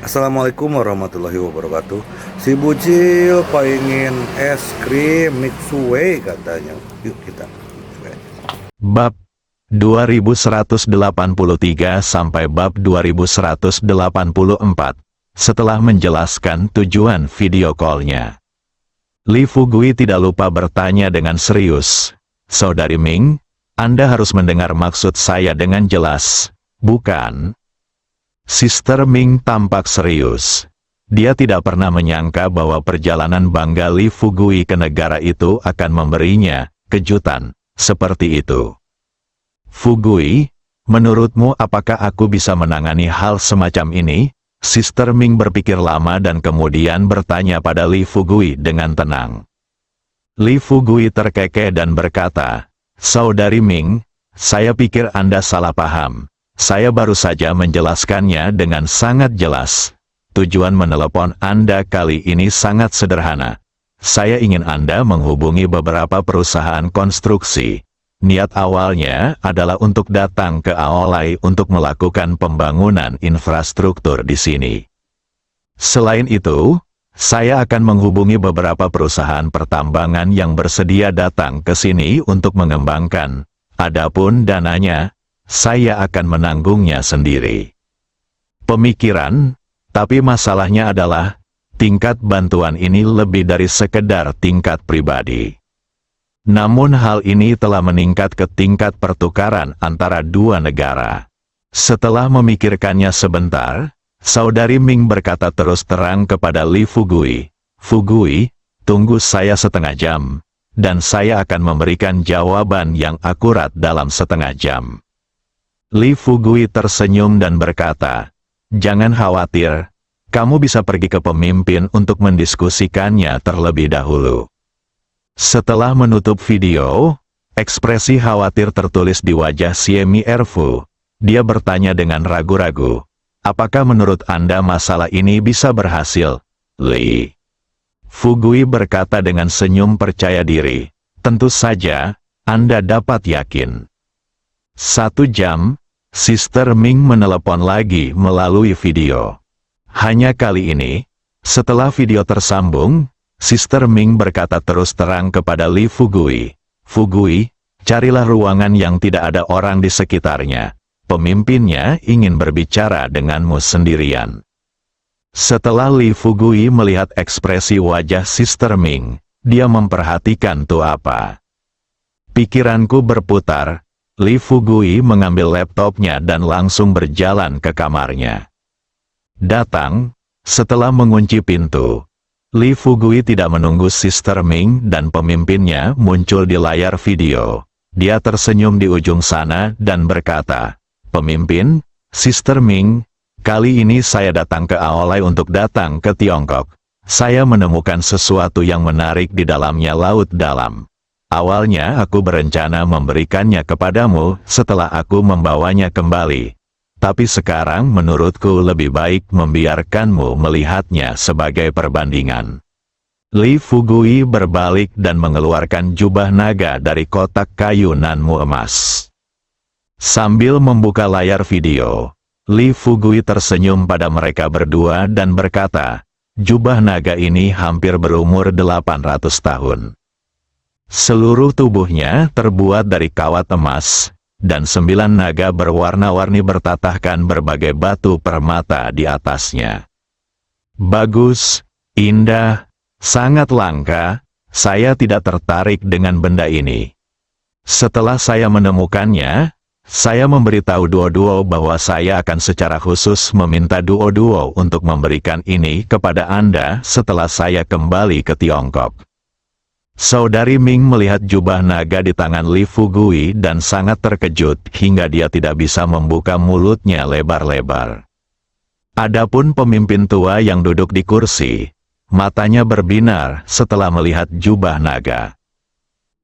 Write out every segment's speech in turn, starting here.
Assalamualaikum warahmatullahi wabarakatuh. Si Bucil pengen es krim Mitsue katanya. Yuk kita. Bab 2183 sampai bab 2184. Setelah menjelaskan tujuan video call-nya, Li Fugui tidak lupa bertanya dengan serius. Saudari Ming, Anda harus mendengar maksud saya dengan jelas, bukan? Sister Ming tampak serius. Dia tidak pernah menyangka bahwa perjalanan bangga Li Fugui ke negara itu akan memberinya kejutan seperti itu. Fugui, menurutmu apakah aku bisa menangani hal semacam ini? Sister Ming berpikir lama dan kemudian bertanya pada Li Fugui dengan tenang. Li Fugui terkekeh dan berkata, Saudari Ming, saya pikir Anda salah paham. Saya baru saja menjelaskannya dengan sangat jelas. Tujuan menelepon Anda kali ini sangat sederhana. Saya ingin Anda menghubungi beberapa perusahaan konstruksi. Niat awalnya adalah untuk datang ke Aolai untuk melakukan pembangunan infrastruktur di sini. Selain itu, saya akan menghubungi beberapa perusahaan pertambangan yang bersedia datang ke sini untuk mengembangkan. Adapun dananya, saya akan menanggungnya sendiri. Pemikiran, tapi masalahnya adalah, tingkat bantuan ini lebih dari sekedar tingkat pribadi. Namun hal ini telah meningkat ke tingkat pertukaran antara dua negara. Setelah memikirkannya sebentar, Saudari Ming berkata terus terang kepada Li Fugui, Fugui, tunggu saya setengah jam, dan saya akan memberikan jawaban yang akurat dalam setengah jam. Li Fugui tersenyum dan berkata, jangan khawatir, kamu bisa pergi ke pemimpin untuk mendiskusikannya terlebih dahulu. Setelah menutup video, ekspresi khawatir tertulis di wajah Siemi Erfu. Dia bertanya dengan ragu-ragu, apakah menurut Anda masalah ini bisa berhasil, Li? Fugui berkata dengan senyum percaya diri, tentu saja, Anda dapat yakin. 1 jam, Sister Ming menelepon lagi melalui video. Hanya kali ini, setelah video tersambung, Sister Ming berkata terus terang kepada Li Fugui, Fugui, carilah ruangan yang tidak ada orang di sekitarnya. Pemimpinnya ingin berbicara denganmu sendirian. Setelah Li Fugui melihat ekspresi wajah Sister Ming, dia memperhatikan tuh apa. Pikiranku berputar. Li Fugui mengambil laptopnya dan langsung berjalan ke kamarnya. Datang, setelah mengunci pintu, Li Fugui tidak menunggu Sister Ming dan pemimpinnya muncul di layar video. Dia tersenyum di ujung sana dan berkata, Pemimpin, Sister Ming, kali ini saya datang ke Aolai untuk datang ke Tiongkok. Saya menemukan sesuatu yang menarik di dalamnya laut dalam. Awalnya aku berencana memberikannya kepadamu setelah aku membawanya kembali. Tapi sekarang menurutku lebih baik membiarkanmu melihatnya sebagai perbandingan. Li Fugui berbalik dan mengeluarkan jubah naga dari kotak kayu nanmu emas. Sambil membuka layar video, Li Fugui tersenyum pada mereka berdua dan berkata, jubah naga ini hampir berumur 800 tahun. Seluruh tubuhnya terbuat dari kawat emas, dan 9 naga berwarna-warni bertatahkan berbagai batu permata di atasnya. Bagus, indah, sangat langka, saya tidak tertarik dengan benda ini. Setelah saya menemukannya, saya memberitahu Duo-Duo bahwa saya akan secara khusus meminta Duo-Duo untuk memberikan ini kepada Anda setelah saya kembali ke Tiongkok. Saudari Ming melihat jubah naga di tangan Li Fugui dan sangat terkejut hingga dia tidak bisa membuka mulutnya lebar-lebar. Adapun pemimpin tua yang duduk di kursi, matanya berbinar setelah melihat jubah naga.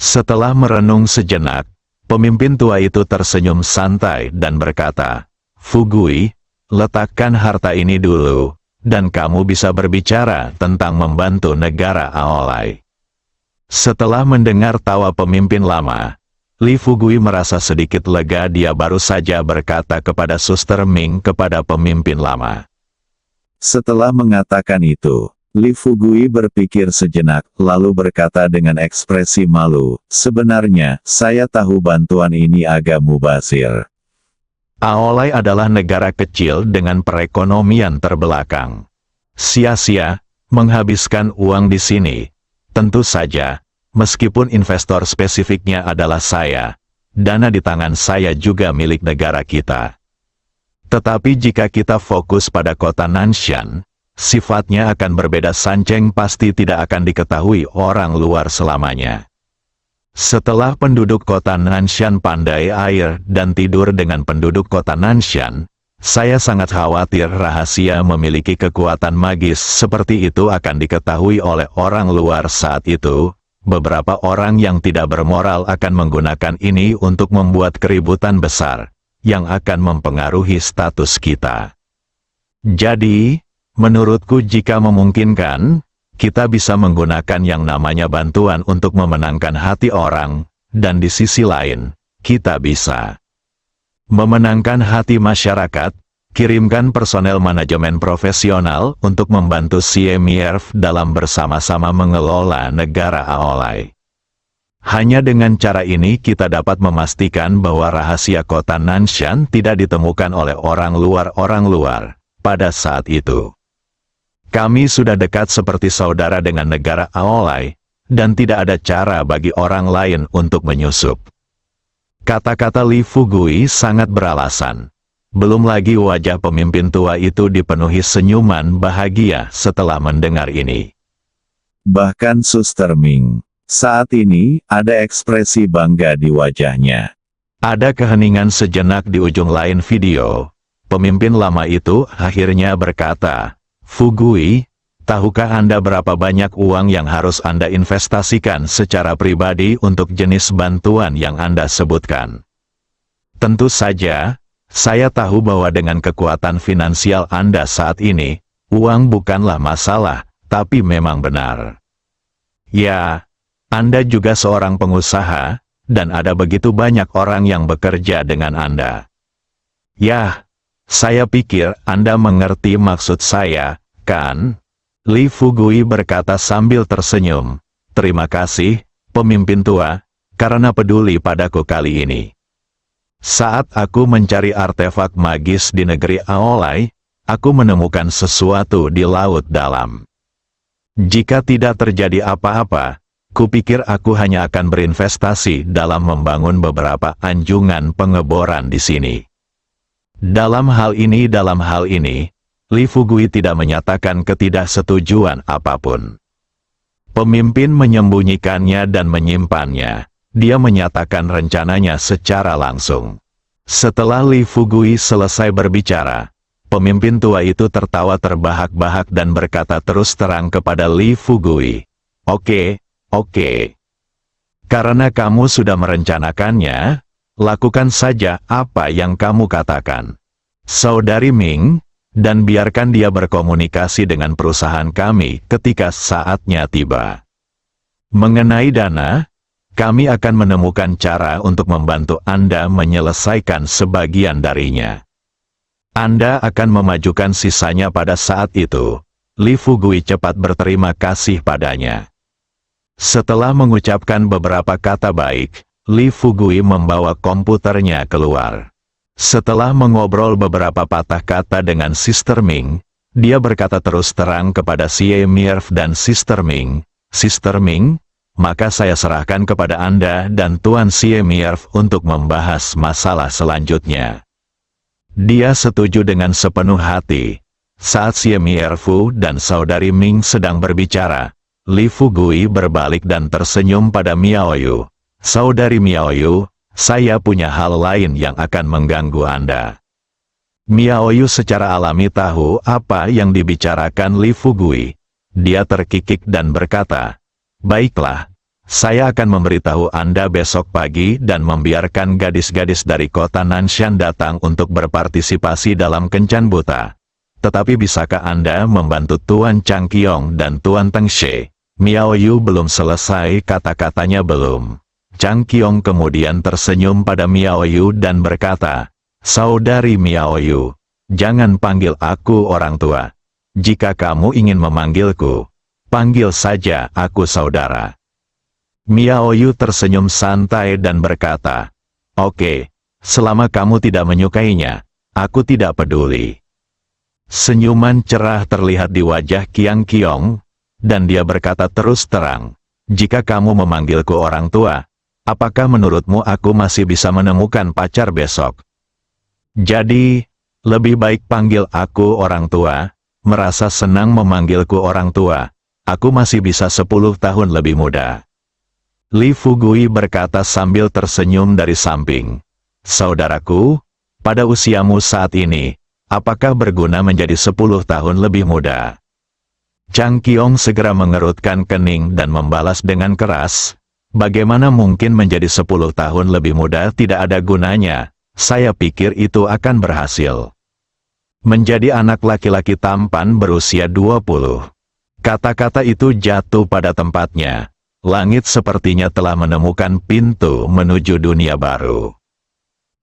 Setelah merenung sejenak, pemimpin tua itu tersenyum santai dan berkata, Fugui, letakkan harta ini dulu, dan kamu bisa berbicara tentang membantu negara Aolai. Setelah mendengar tawa pemimpin lama, Li Fugui merasa sedikit lega. Dia baru saja berkata kepada Suster Ming kepada pemimpin lama. Setelah mengatakan itu, Li Fugui berpikir sejenak, lalu berkata dengan ekspresi malu, sebenarnya, saya tahu bantuan ini agak mubazir. Aolai adalah negara kecil dengan perekonomian terbelakang. Sia-sia menghabiskan uang di sini. Tentu saja, meskipun investor spesifiknya adalah saya, dana di tangan saya juga milik negara kita. Tetapi jika kita fokus pada kota Nanshan, sifatnya akan berbeda. Sanceng pasti tidak akan diketahui orang luar selamanya. Setelah penduduk kota Nanshan pandai air dan tidur dengan penduduk kota Nanshan, saya sangat khawatir rahasia memiliki kekuatan magis seperti itu akan diketahui oleh orang luar saat itu. Beberapa orang yang tidak bermoral akan menggunakan ini untuk membuat keributan besar, yang akan mempengaruhi status kita. Jadi, menurutku jika memungkinkan, kita bisa menggunakan yang namanya bantuan untuk memenangkan hati orang, dan di sisi lain, kita bisa memenangkan hati masyarakat. Kirimkan personel manajemen profesional untuk membantu CMIRF dalam bersama-sama mengelola negara Aolai. Hanya dengan cara ini kita dapat memastikan bahwa rahasia kota Nanshan tidak ditemukan oleh orang luar pada saat itu. Kami sudah dekat seperti saudara dengan negara Aolai, dan tidak ada cara bagi orang lain untuk menyusup. Kata-kata Li Fugui sangat beralasan. Belum lagi wajah pemimpin tua itu dipenuhi senyuman bahagia setelah mendengar ini. Bahkan Suster Ming, saat ini, ada ekspresi bangga di wajahnya. Ada keheningan sejenak di ujung lain video. Pemimpin lama itu akhirnya berkata, Fugui, tahukah Anda berapa banyak uang yang harus Anda investasikan secara pribadi untuk jenis bantuan yang Anda sebutkan? Tentu saja, saya tahu bahwa dengan kekuatan finansial Anda saat ini, uang bukanlah masalah, tapi memang benar. Ya, Anda juga seorang pengusaha, dan ada begitu banyak orang yang bekerja dengan Anda. Ya, saya pikir Anda mengerti maksud saya, kan? Li Fugui berkata sambil tersenyum. Terima kasih, pemimpin tua, karena peduli padaku kali ini. Saat aku mencari artefak magis di negeri Aolai, aku menemukan sesuatu di laut dalam. Jika tidak terjadi apa-apa, kupikir aku hanya akan berinvestasi dalam membangun beberapa anjungan pengeboran di sini. Dalam hal ini, Li Fugui tidak menyatakan ketidaksetujuan apapun. Pemimpin menyembunyikannya dan menyimpannya. Dia menyatakan rencananya secara langsung. Setelah Li Fugui selesai berbicara, pemimpin tua itu tertawa terbahak-bahak dan berkata terus terang kepada Li Fugui, Oke. Karena kamu sudah merencanakannya, lakukan saja apa yang kamu katakan. Saudari Ming, dan biarkan dia berkomunikasi dengan perusahaan kami ketika saatnya tiba. Mengenai dana, kami akan menemukan cara untuk membantu Anda menyelesaikan sebagian darinya. Anda akan memajukan sisanya pada saat itu. Li Fugui cepat berterima kasih padanya. Setelah mengucapkan beberapa kata baik, Li Fugui membawa komputernya keluar. Setelah mengobrol beberapa patah kata dengan Sister Ming, dia berkata terus terang kepada Xie Mierf dan Sister Ming, Sister Ming, maka saya serahkan kepada Anda dan Tuan Xie Mierf untuk membahas masalah selanjutnya. Dia setuju dengan sepenuh hati. Saat Xie Mierfu dan Saudari Ming sedang berbicara, Li Fugui berbalik dan tersenyum pada Miaoyu. Saudari Miaoyu, saya punya hal lain yang akan mengganggu Anda. Miaoyu secara alami tahu apa yang dibicarakan Li Fugui. Dia terkikik dan berkata, Baiklah, saya akan memberitahu Anda besok pagi dan membiarkan gadis-gadis dari kota Nanshan datang untuk berpartisipasi dalam kencan buta. Tetapi bisakah Anda membantu Tuan Chang Qiong dan Tuan Teng She? Miaoyu belum selesai kata-katanya belum. Chang Qiong kemudian tersenyum pada Miaoyu dan berkata, Saudari Miaoyu, jangan panggil aku orang tua. Jika kamu ingin memanggilku, panggil saja aku saudara. Miao Yu tersenyum santai dan berkata, "Oke, selama kamu tidak menyukainya, aku tidak peduli." Senyuman cerah terlihat di wajah Qiang Qiong, dan dia berkata terus terang, "Jika kamu memanggilku orang tua, apakah menurutmu aku masih bisa menemukan pacar besok? Jadi, lebih baik panggil aku orang tua." Merasa senang memanggilku orang tua, aku masih bisa 10 tahun lebih muda. Li Fugui berkata sambil tersenyum dari samping. "Saudaraku, pada usiamu saat ini, apakah berguna menjadi 10 tahun lebih muda?" Chang Qiong segera mengerutkan kening dan membalas dengan keras, "Bagaimana mungkin menjadi 10 tahun lebih muda tidak ada gunanya? Saya pikir itu akan berhasil. Menjadi anak laki-laki tampan berusia 20. Kata-kata itu jatuh pada tempatnya. Langit sepertinya telah menemukan pintu menuju dunia baru.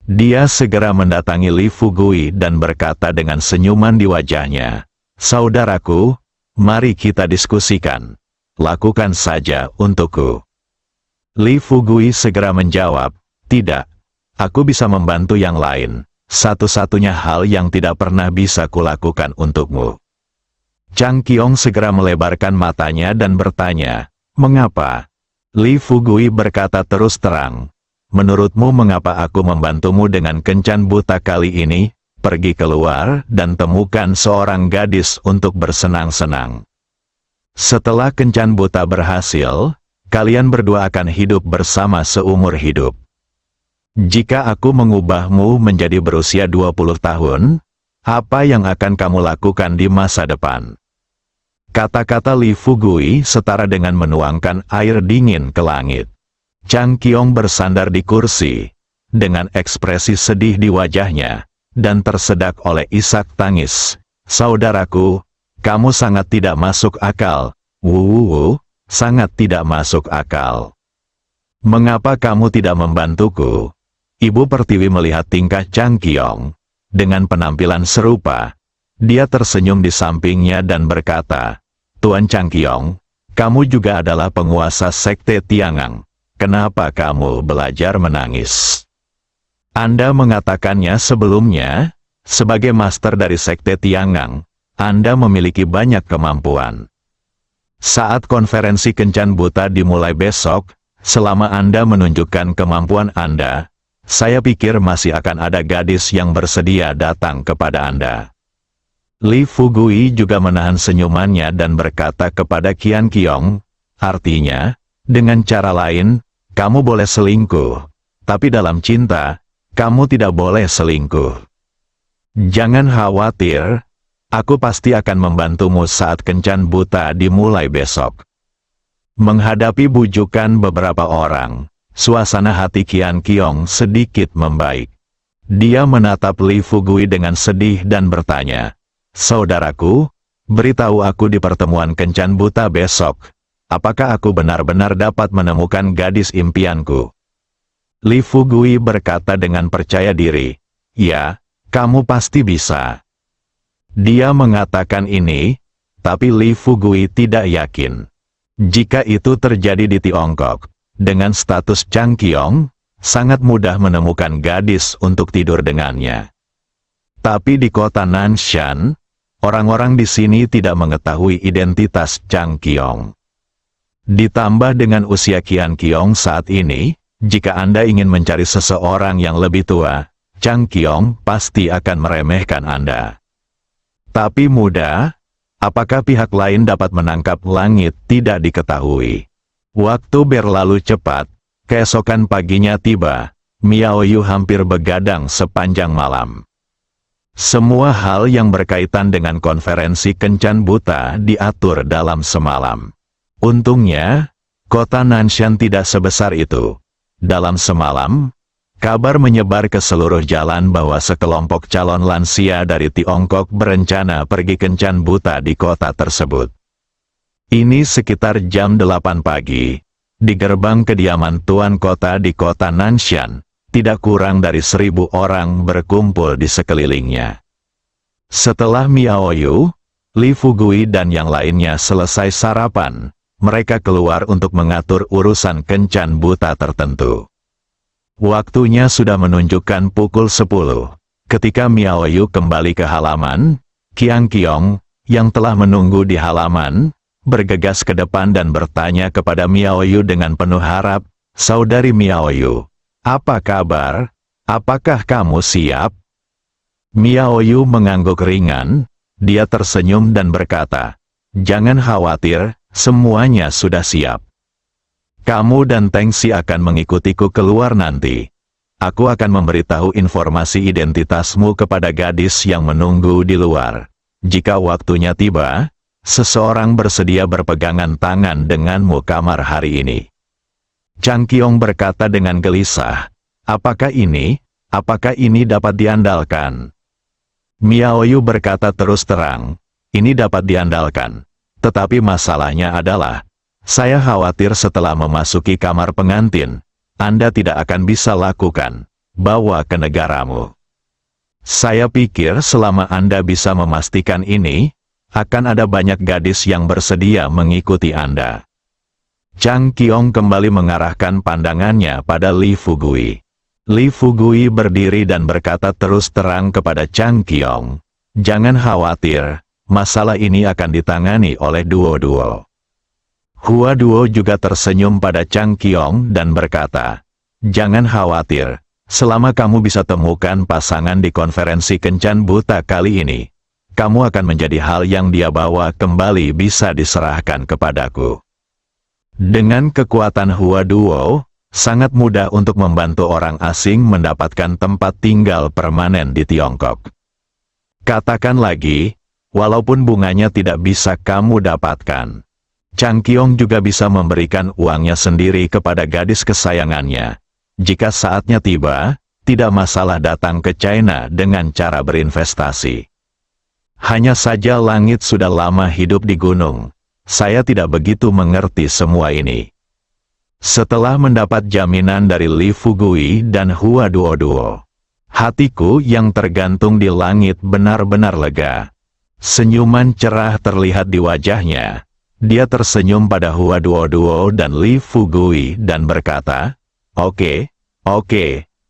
Dia segera mendatangi Li Fugui dan berkata dengan senyuman di wajahnya, "Saudaraku, mari kita diskusikan. Lakukan saja untukku." Li Fugui segera menjawab, "Tidak, aku bisa membantu yang lain. Satu-satunya hal yang tidak pernah bisa kulakukan untukmu." Chang Qiong segera melebarkan matanya dan bertanya, "Mengapa?" Li Fugui berkata terus terang, "Menurutmu mengapa aku membantumu dengan kencan buta kali ini? Pergi keluar dan temukan seorang gadis untuk bersenang-senang. Setelah kencan buta berhasil, kalian berdua akan hidup bersama seumur hidup. Jika aku mengubahmu menjadi berusia 20 tahun, apa yang akan kamu lakukan di masa depan?" Kata-kata Li Fugui setara dengan menuangkan air dingin ke langit. Chang Qiong bersandar di kursi, dengan ekspresi sedih di wajahnya, dan tersedak oleh isak tangis. "Saudaraku, kamu sangat tidak masuk akal. Sangat tidak masuk akal. Mengapa kamu tidak membantuku?" Ibu Pertiwi melihat tingkah Chang Qiong. Dengan penampilan serupa, dia tersenyum di sampingnya dan berkata, "Tuan Chang Qiong, kamu juga adalah penguasa sekte Tiangang. Kenapa kamu belajar menangis? Anda mengatakannya sebelumnya, sebagai master dari sekte Tiangang, Anda memiliki banyak kemampuan. Saat konferensi kencan buta dimulai besok, selama Anda menunjukkan kemampuan Anda, saya pikir masih akan ada gadis yang bersedia datang kepada Anda." Li Fugui juga menahan senyumannya dan berkata kepada Qiang Qiong, "Artinya, dengan cara lain, kamu boleh selingkuh, tapi dalam cinta, kamu tidak boleh selingkuh. Jangan khawatir, aku pasti akan membantumu saat kencan buta dimulai besok." Menghadapi bujukan beberapa orang, suasana hati Qiang Qiong sedikit membaik. Dia menatap Li Fugui dengan sedih dan bertanya, "Saudaraku, beritahu aku di pertemuan kencan buta besok, apakah aku benar-benar dapat menemukan gadis impianku?" Li Fugui berkata dengan percaya diri, "Ya, kamu pasti bisa." Dia mengatakan ini, tapi Li Fugui tidak yakin. Jika itu terjadi di Tiongkok, dengan status Chang Qiong, sangat mudah menemukan gadis untuk tidur dengannya. Tapi di kota Nanshan, orang-orang di sini tidak mengetahui identitas Chang Qiong. Ditambah dengan usia Qiang Qiong saat ini, jika Anda ingin mencari seseorang yang lebih tua, Chang Qiong pasti akan meremehkan Anda. Tapi mudah, apakah pihak lain dapat menangkap langit tidak diketahui. Waktu berlalu cepat, keesokan paginya tiba, Miao Yu hampir begadang sepanjang malam. Semua hal yang berkaitan dengan konferensi kencan buta diatur dalam semalam. Untungnya, kota Nanshan tidak sebesar itu. Dalam semalam, kabar menyebar ke seluruh jalan bahwa sekelompok calon lansia dari Tiongkok berencana pergi kencan buta di kota tersebut. Ini sekitar jam 8 pagi. Di gerbang kediaman tuan kota di kota Nanshan, tidak kurang dari 1.000 orang berkumpul di sekelilingnya. Setelah Miao Yu, Li Fugui dan yang lainnya selesai sarapan, mereka keluar untuk mengatur urusan kencan buta tertentu. Waktunya sudah menunjukkan pukul 10. Ketika Miao Yu kembali ke halaman, Qiang Qiong, yang telah menunggu di halaman, bergegas ke depan dan bertanya kepada Miao Yu dengan penuh harap, "Saudari Miao Yu, apa kabar? Apakah kamu siap?" Miao Yu mengangguk ringan, dia tersenyum dan berkata, "Jangan khawatir, semuanya sudah siap. Kamu dan Tengxi akan mengikutiku keluar nanti. Aku akan memberitahu informasi identitasmu kepada gadis yang menunggu di luar. Jika waktunya tiba, seseorang bersedia berpegangan tangan denganmu kamar hari ini." Chang Qiong berkata dengan gelisah, Apakah ini dapat diandalkan?" Miao Yu berkata terus terang, "Ini dapat diandalkan. Tetapi masalahnya adalah, saya khawatir setelah memasuki kamar pengantin, Anda tidak akan bisa lakukan, bawa ke negaramu. Saya pikir selama Anda bisa memastikan ini, akan ada banyak gadis yang bersedia mengikuti Anda." Chang Qiong kembali mengarahkan pandangannya pada Li Fugui. Li Fugui berdiri dan berkata terus terang kepada Chang Qiong, "Jangan khawatir, masalah ini akan ditangani oleh Duo. Hua Duo juga tersenyum pada Chang Qiong dan berkata, "Jangan khawatir, selama kamu bisa temukan pasangan di konferensi kencan buta kali ini, kamu akan menjadi hal yang dia bawa kembali bisa diserahkan kepadaku." Dengan kekuatan Hua Duo, sangat mudah untuk membantu orang asing mendapatkan tempat tinggal permanen di Tiongkok. Katakan lagi, walaupun bunganya tidak bisa kamu dapatkan, Chang Qiong juga bisa memberikan uangnya sendiri kepada gadis kesayangannya. Jika saatnya tiba, tidak masalah datang ke China dengan cara berinvestasi. Hanya saja langit sudah lama hidup di gunung. Saya tidak begitu mengerti semua ini. Setelah mendapat jaminan dari Li Fugui dan Hua Duo, hatiku yang tergantung di langit benar-benar lega. Senyuman cerah terlihat di wajahnya. Dia tersenyum pada Hua Duo dan Li Fugui dan berkata, Oke,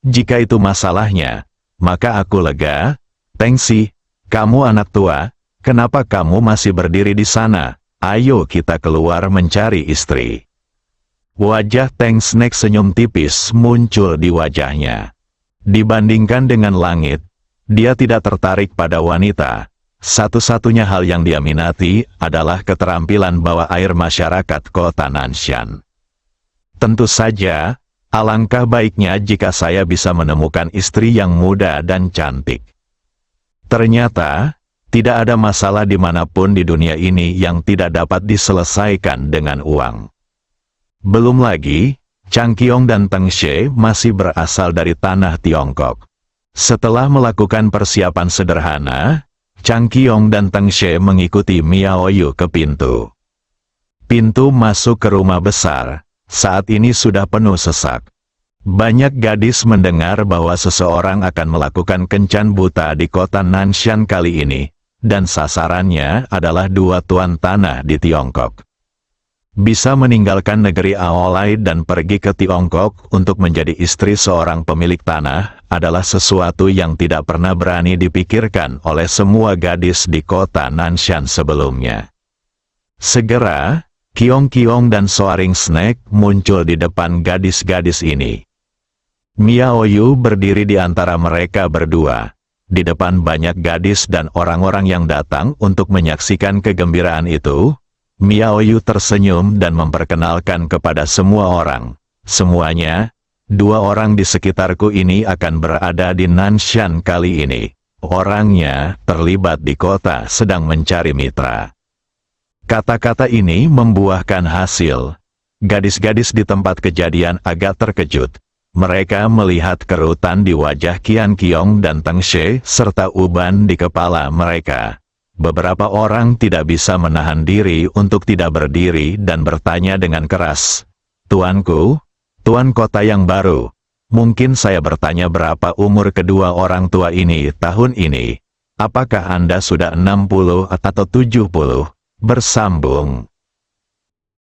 jika itu masalahnya, maka aku lega. Tengxi, kamu anak tua, kenapa kamu masih berdiri di sana? Ayo kita keluar mencari istri." Wajah Teng Snake senyum tipis muncul di wajahnya. Dibandingkan dengan langit, dia tidak tertarik pada wanita. Satu-satunya hal yang dia minati adalah keterampilan bawa air masyarakat kota Nanshan. Tentu saja, alangkah baiknya jika saya bisa menemukan istri yang muda dan cantik. Ternyata, tidak ada masalah dimanapun di dunia ini yang tidak dapat diselesaikan dengan uang. Belum lagi, Chang Qiong dan Teng She masih berasal dari tanah Tiongkok. Setelah melakukan persiapan sederhana, Chang Qiong dan Teng She mengikuti Miao Yu ke pintu. Pintu masuk ke rumah besar, saat ini sudah penuh sesak. Banyak gadis mendengar bahwa seseorang akan melakukan kencan buta di kota Nanshan kali ini, dan sasarannya adalah dua tuan tanah di Tiongkok. Bisa meninggalkan negeri Aolai dan pergi ke Tiongkok untuk menjadi istri seorang pemilik tanah adalah sesuatu yang tidak pernah berani dipikirkan oleh semua gadis di kota Nanshan sebelumnya. Segera, Qiong Qiong dan Soaring Snake muncul di depan gadis-gadis ini. Miao Yu berdiri di antara mereka berdua. Di depan banyak gadis dan orang-orang yang datang untuk menyaksikan kegembiraan itu, Miao Yu tersenyum dan memperkenalkan kepada semua orang. Semuanya, dua orang di sekitarku ini akan berada di Nanshan kali ini. Orangnya terlibat di kota sedang mencari mitra. Kata-kata ini membuahkan hasil. Gadis-gadis di tempat kejadian agak terkejut. Mereka melihat kerutan di wajah Qian Qiong dan Teng She serta uban di kepala mereka. Beberapa orang tidak bisa menahan diri untuk tidak berdiri dan bertanya dengan keras, "Tuanku, tuan kota yang baru, mungkin saya bertanya berapa umur kedua orang tua ini tahun ini?" Apakah Anda sudah 60 atau 70? Bersambung.